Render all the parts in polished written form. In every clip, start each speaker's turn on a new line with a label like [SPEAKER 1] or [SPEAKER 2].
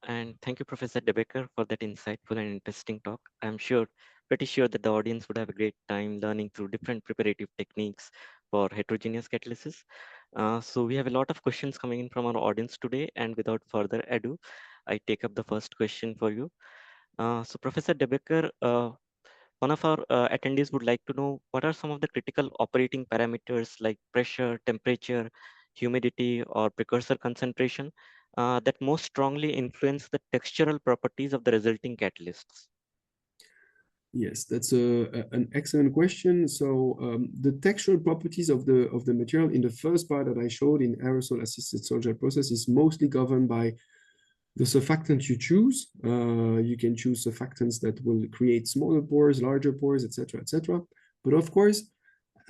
[SPEAKER 1] And thank you, Professor Debecker, for that insightful and interesting talk. Pretty sure that the audience would have a great time learning through different preparative techniques for heterogeneous catalysis. So we have a lot of questions coming in from our audience today, and without further ado, I take up the first question for you. So Professor Debecker, one of our attendees would like to know what are some of the critical operating parameters like pressure, temperature, humidity, or precursor concentration that most strongly influence the textural properties of the resulting catalysts?
[SPEAKER 2] Yes, that's an excellent question. So the textural properties of the material in the first part that I showed in aerosol-assisted soldier process is mostly governed by the surfactant you choose. You can choose surfactants that will create smaller pores, larger pores, etc., etc. But of course,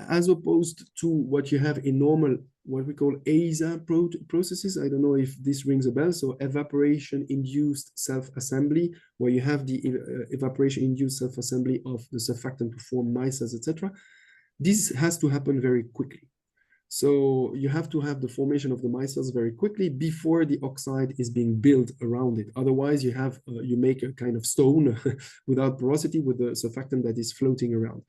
[SPEAKER 2] as opposed to what you have in normal, what we call ASA processes. I don't know if this rings a bell. So evaporation-induced self-assembly, where you have the evaporation-induced self-assembly of the surfactant to form micelles, etc. This has to happen very quickly. So you have to have the formation of the micelles very quickly before the oxide is being built around it. Otherwise, you make a kind of stone without porosity with the surfactant that is floating around.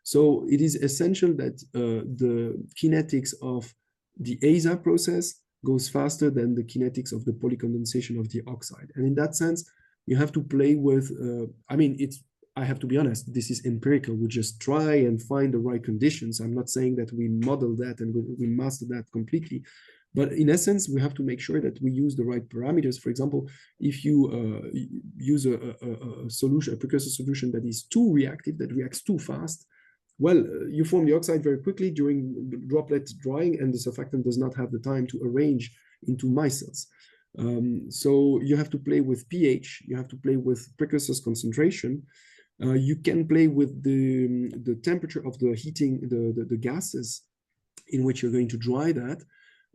[SPEAKER 2] So it is essential that the kinetics of the ASA process goes faster than the kinetics of the polycondensation of the oxide. And in that sense, you have to play with, I have to be honest, this is empirical. We just try and find the right conditions. I'm not saying that we model that and we master that completely. But in essence, we have to make sure that we use the right parameters. For example, if you use a solution, a precursor solution that is too reactive, that reacts too fast, well, you form the oxide very quickly during droplet drying, and the surfactant does not have the time to arrange into micelles. So you have to play with pH, you have to play with precursors concentration. You can play with the temperature of the heating, the gases in which you're going to dry that.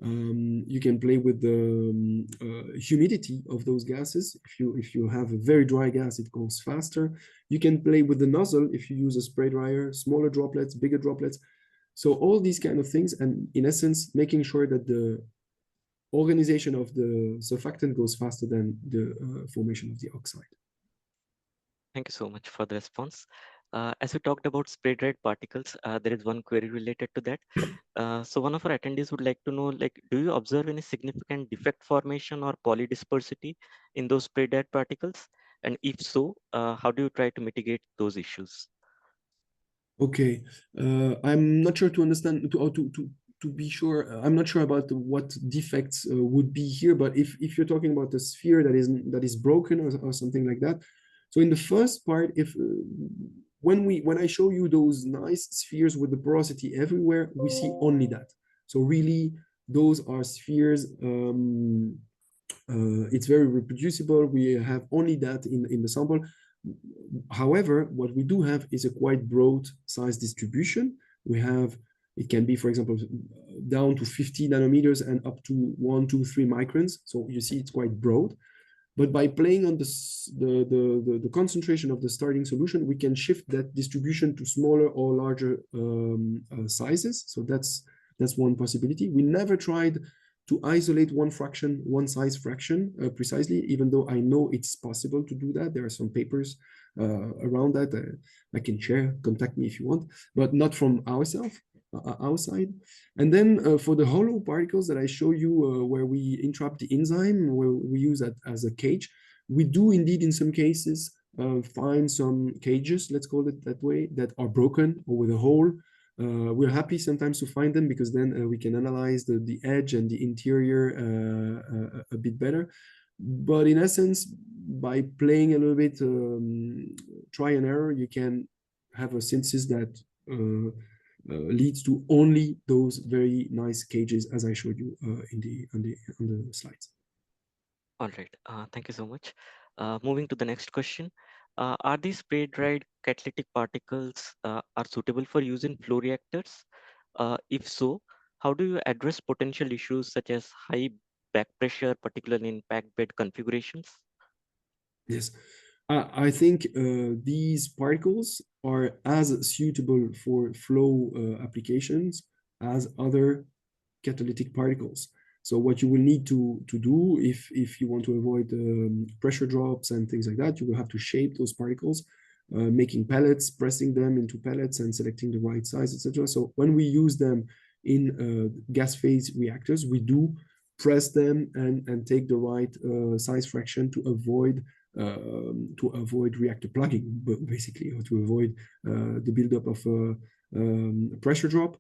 [SPEAKER 2] You can play with the humidity of those gases. If you have a very dry gas, it goes faster. You can play with the nozzle if you use a spray dryer, smaller droplets, bigger droplets. So all these kind of things, and in essence, making sure that the organization of the surfactant goes faster than the formation of the oxide.
[SPEAKER 1] Thank you so much for the response. As we talked about spray dried particles, there is one query related to that. So one of our attendees would like to know, like, do you observe any significant defect formation or polydispersity in those spray dried particles? And if so, how do you try to mitigate those issues?
[SPEAKER 2] Okay, I'm not sure to understand to be sure. I'm not sure about what defects would be here, but if you're talking about a sphere that is broken or something like that. So in the first part, if when I show you those nice spheres with the porosity everywhere, we see only that. So really, those are spheres. It's very reproducible. We have only that in the sample. However, what we do have is a quite broad size distribution. We have, it can be, for example, down to 50 nanometers and up to 1, 2, 3 microns. So you see it's quite broad. But by playing on the concentration of the starting solution, we can shift that distribution to smaller or larger sizes. So that's one possibility. We never tried to isolate one size fraction precisely, even though I know it's possible to do that. There are some papers around that. I can share, contact me if you want, but not from ourselves. Outside. And then for the hollow particles that I show you where we entrap the enzyme, where we use that as a cage, we do indeed in some cases find some cages, let's call it that way, that are broken or with a hole. We're happy sometimes to find them because then we can analyze the edge and the interior a bit better. But in essence, by playing a little bit try and error, you can have a synthesis that leads to only those very nice cages as I showed you on the slides.
[SPEAKER 1] All right, thank you so much. Moving to the next question. Are these spray dried catalytic particles are suitable for use in flow reactors? If so, how do you address potential issues such as high back pressure, particularly in packed bed configurations?
[SPEAKER 2] Yes, I think these particles are as suitable for flow applications as other catalytic particles. So what you will need to do if you want to avoid pressure drops and things like that, you will have to shape those particles, making pellets, pressing them into pellets and selecting the right size, etc. So when we use them in gas phase reactors, we do press them and take the right size fraction to avoid reactor plugging, basically, or to avoid the buildup of pressure drop.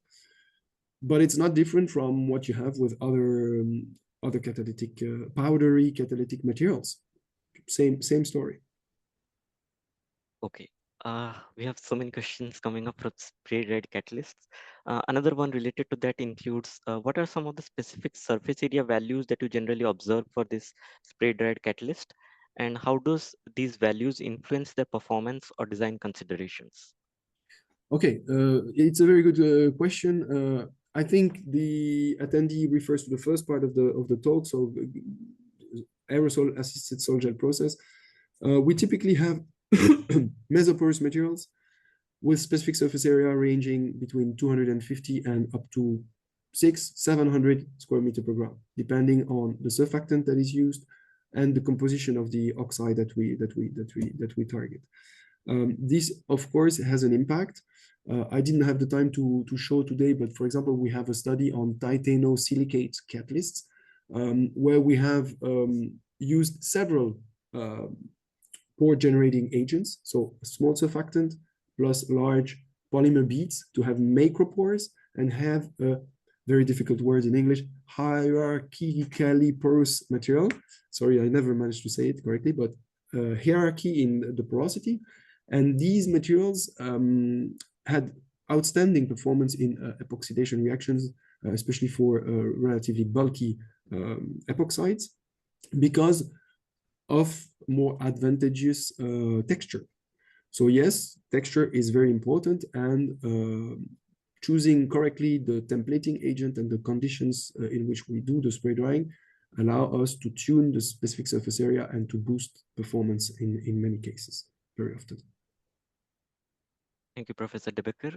[SPEAKER 2] But it's not different from what you have with other catalytic powdery catalytic materials. Same story.
[SPEAKER 1] Okay. We have so many questions coming up for spray dried catalysts. Another one related to that includes what are some of the specific surface area values that you generally observe for this spray dried catalyst? And how does these values influence their performance or design considerations?
[SPEAKER 2] Okay, it's a very good question. I think the attendee refers to the first part of the talk, so aerosol assisted sol gel process. We typically have mesoporous materials with specific surface area ranging between 250 and up to 700 square meter per gram, depending on the surfactant that is used and the composition of the oxide that we target. This, of course, has an impact. I didn't have the time to show today, but for example, we have a study on titano-silicate catalysts, where we have used several pore generating agents, so a small surfactant plus large polymer beads to have macropores and have a very difficult word in English, hierarchically porous material. Sorry, I never managed to say it correctly, but hierarchy in the porosity. And these materials had outstanding performance in epoxidation reactions, especially for relatively bulky epoxides, because of more advantageous texture. So yes, texture is very important, and choosing correctly the templating agent and the conditions in which we do the spray drying allow us to tune the specific surface area and to boost performance in many cases, very often.
[SPEAKER 1] Thank you, Professor Debecker.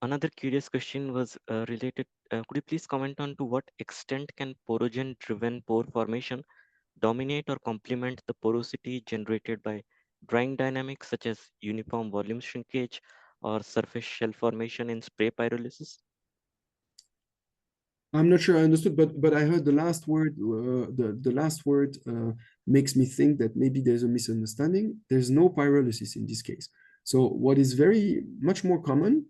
[SPEAKER 1] Another curious question was related, could you please comment on to what extent can porogen-driven pore formation dominate or complement the porosity generated by drying dynamics such as uniform volume shrinkage or surface shell formation in spray pyrolysis?
[SPEAKER 2] I'm not sure I understood, but I heard the last word. The last word makes me think that maybe there's a misunderstanding. There's no pyrolysis in this case. So what is very much more common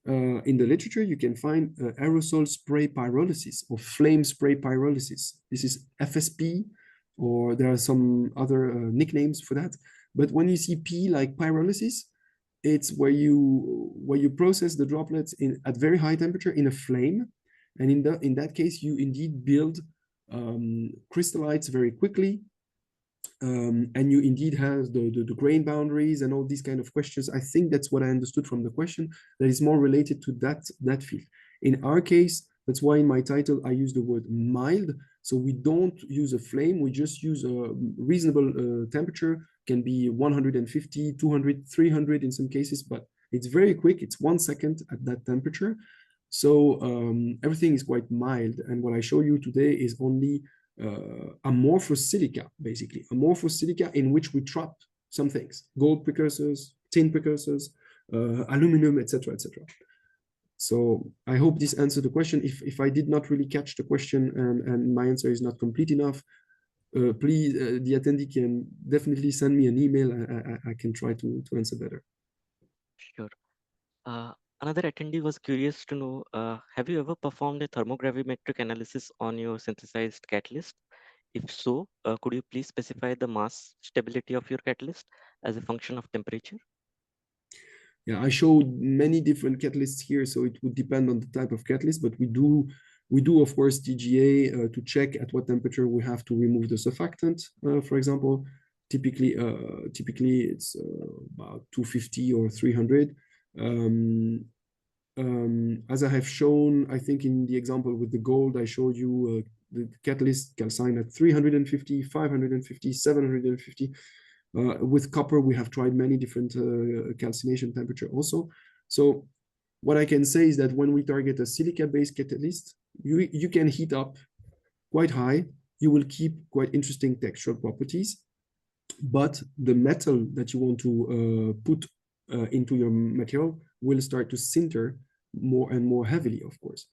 [SPEAKER 2] in the literature, you can find aerosol spray pyrolysis or flame spray pyrolysis. This is FSP, or there are some other nicknames for that. But when you see P like pyrolysis, it's where you process the droplets at very high temperature in a flame, and in that case, you indeed build crystallites very quickly, and you indeed have the grain boundaries and all these kind of questions. I think that's what I understood from the question, that is more related to that field. In our case, that's why in my title I use the word mild. So we don't use a flame, we just use a reasonable temperature, can be 150, 200, 300 in some cases, but it's very quick, it's 1 second at that temperature. So everything is quite mild. And what I show you today is only amorphous silica, basically. Amorphous silica in which we trap some things, gold precursors, tin precursors, aluminum, etc., etc. So I hope this answered the question. If I did not really catch the question and my answer is not complete enough, please, the attendee can definitely send me an email. I can try to answer better.
[SPEAKER 1] Sure. Another attendee was curious to know, have you ever performed a thermogravimetric analysis on your synthesized catalyst? If so, could you please specify the mass stability of your catalyst as a function of temperature?
[SPEAKER 2] Yeah, I showed many different catalysts here, so it would depend on the type of catalyst, but we do of course TGA to check at what temperature we have to remove the surfactant, for example. Typically it's about 250 or 300. As I have shown, I think in the example with the gold, I showed you the catalyst calcine at 350, 550, 750. With copper, we have tried many different calcination temperature also. So what I can say is that when we target a silica-based catalyst, you can heat up quite high. You will keep quite interesting textural properties, but the metal that you want to put into your material will start to sinter more and more heavily, of course.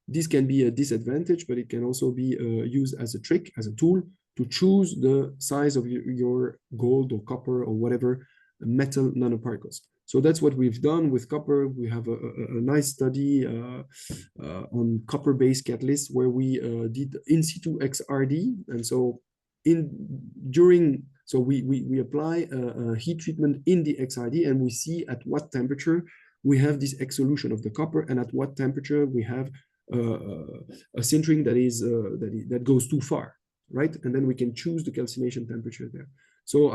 [SPEAKER 2] This can be a disadvantage, but it can also be used as a trick, as a tool to choose the size of your gold or copper or whatever metal nanoparticles. So that's what we've done with copper. We have a nice study on copper-based catalysts where we did in situ XRD. And so we apply a heat treatment in the XRD and we see at what temperature we have this exsolution of the copper and at what temperature we have a sintering that goes too far, right? And then we can choose the calcination temperature there. So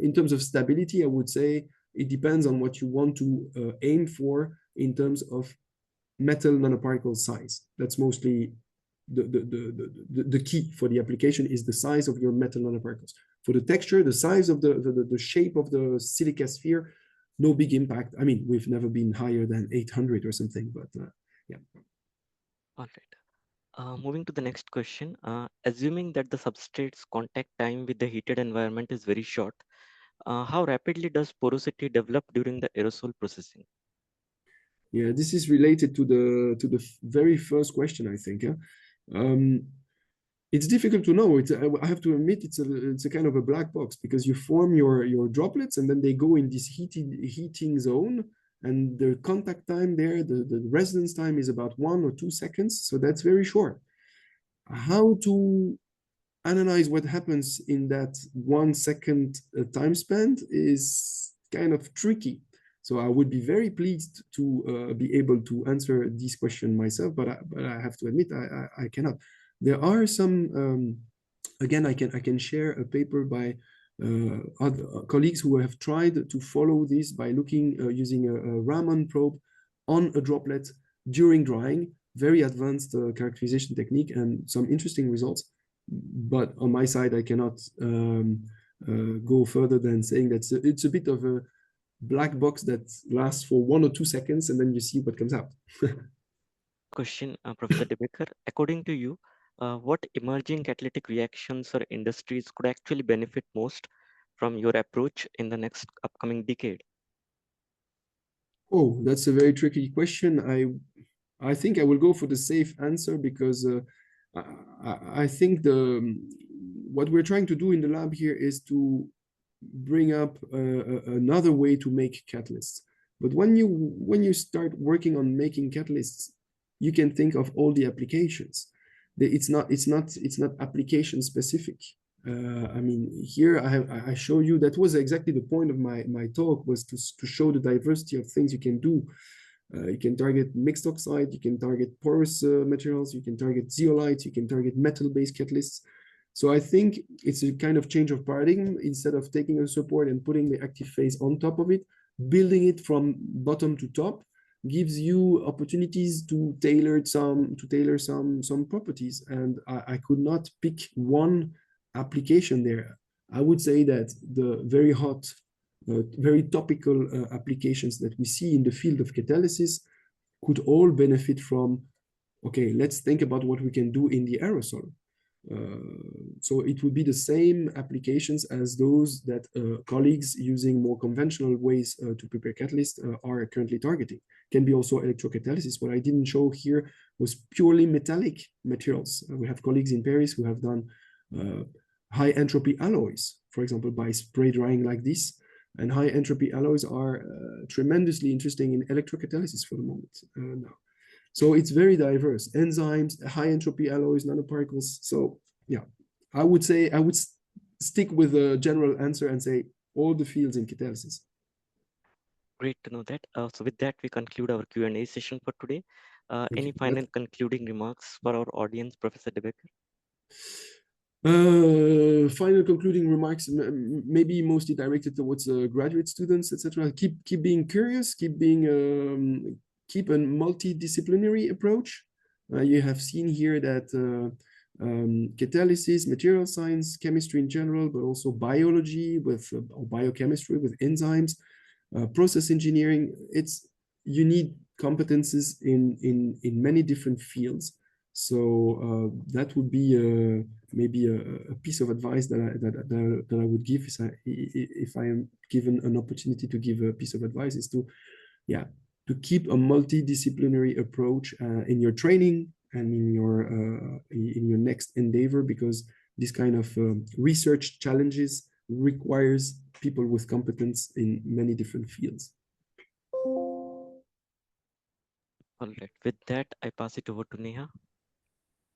[SPEAKER 2] in terms of stability, I would say it depends on what you want to aim for in terms of metal nanoparticle size. That's mostly the key for the application is the size of your metal nanoparticles. For the texture, the size of the shape of the silica sphere, no big impact. I mean, we've never been higher than 800 or something, but yeah.
[SPEAKER 1] All right. Moving to the next question, assuming that the substrate's contact time with the heated environment is very short, how rapidly does porosity develop during the aerosol processing?
[SPEAKER 2] Yeah, this is related to the very first question, I think. Yeah? It's difficult to know. I have to admit, it's a kind of a black box because you form your droplets and then they go in this heating zone, and the contact time there, the residence time is about 1 or 2 seconds. So that's very short. How to analyze what happens in that 1 second time span is kind of tricky. So I would be very pleased to be able to answer this question myself, but I have to admit I cannot. There are some, again, I can share a paper by other colleagues who have tried to follow this by looking using a Raman probe on a droplet during drying, very advanced characterization technique and some interesting results. But on my side, I cannot go further than saying that it's a bit of a black box that lasts for 1 or 2 seconds and then you see what comes out.
[SPEAKER 1] Question, Professor Debecker. According to you, what emerging catalytic reactions or industries could actually benefit most from your approach in the next upcoming decade?
[SPEAKER 2] Oh, that's a very tricky question. I think I will go for the safe answer because I think what we're trying to do in the lab here is to bring up another way to make catalysts. But when you start working on making catalysts, you can think of all the applications. It's not application specific. I mean, here I show you that was exactly the point of my talk was to show the diversity of things you can do. You can target mixed oxide, you can target porous materials, you can target zeolites, you can target metal-based catalysts. So I think it's a kind of change of paradigm. Instead of taking a support and putting the active phase on top of it, building it from bottom to top gives you opportunities to tailor some properties. And I could not pick one application there. I would say that the very hot, very topical applications that we see in the field of catalysis could all benefit from, okay, let's think about what we can do in the aerosol. So it would be the same applications as those that colleagues using more conventional ways to prepare catalysts are currently targeting. Can be also electrocatalysis. What I didn't show here was purely metallic materials. We have colleagues in Paris who have done high entropy alloys, for example, by spray drying like this. And high entropy alloys are tremendously interesting in electrocatalysis for the moment now. So it's very diverse. Enzymes, high entropy alloys, nanoparticles. So yeah, I would say I would stick with a general answer and say all the fields in catalysis.
[SPEAKER 1] Great to know that. So with that, we conclude our Q&A session for today. Any final concluding remarks for our audience, Professor Debecker?
[SPEAKER 2] Final concluding remarks, maybe mostly directed towards graduate students, etc. Keep being curious, keep a multidisciplinary approach. You have seen here that catalysis, material science, chemistry in general, but also biology or biochemistry with enzymes, process engineering. You need competences in many different fields. So that would be maybe a piece of advice that I would give if I am given an opportunity to give a piece of advice, is to, yeah, to keep a multidisciplinary approach in your training and in your next endeavor, because this kind of research challenges requires people with competence in many different fields.
[SPEAKER 1] All right. With that, I pass it over to Neha.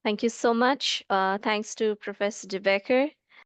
[SPEAKER 3] Thank you so much. Thanks to Professor Debecker